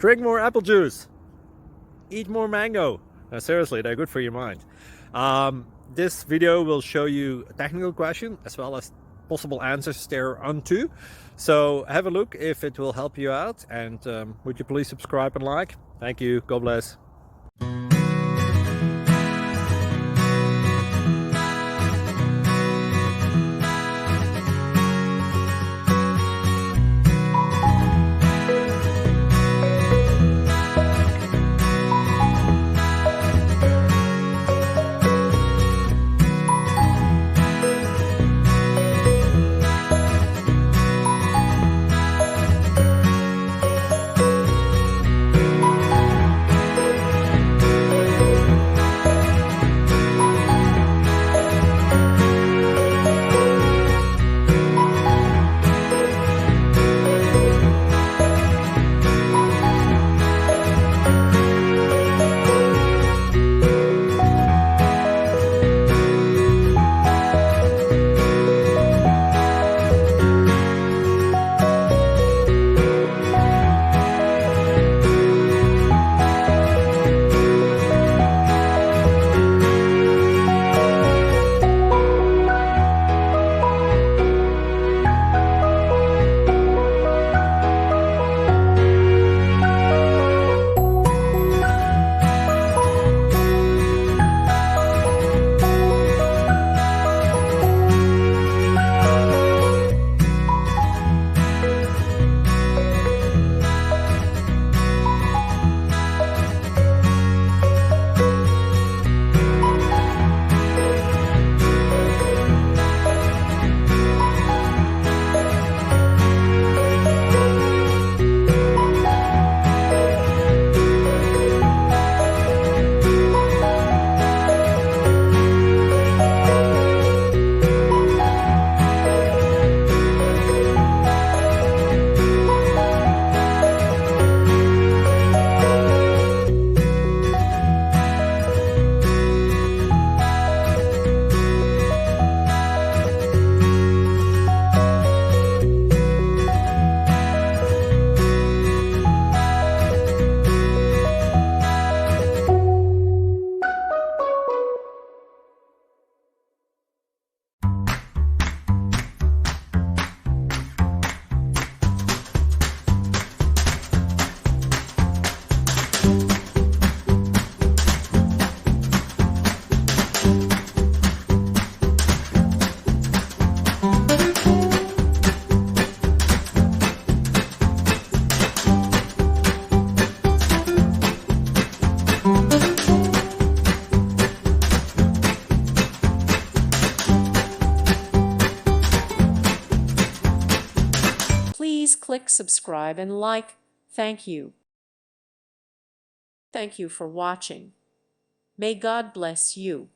Drink more apple juice. Eat more mango. Seriously, they're good for your mind. This video will show you a technical question as well as possible answers thereunto. So have a look if it will help you out, and would you please subscribe and like? Thank you. God bless. Please click subscribe and like. Thank you. Thank you for watching. May God bless you.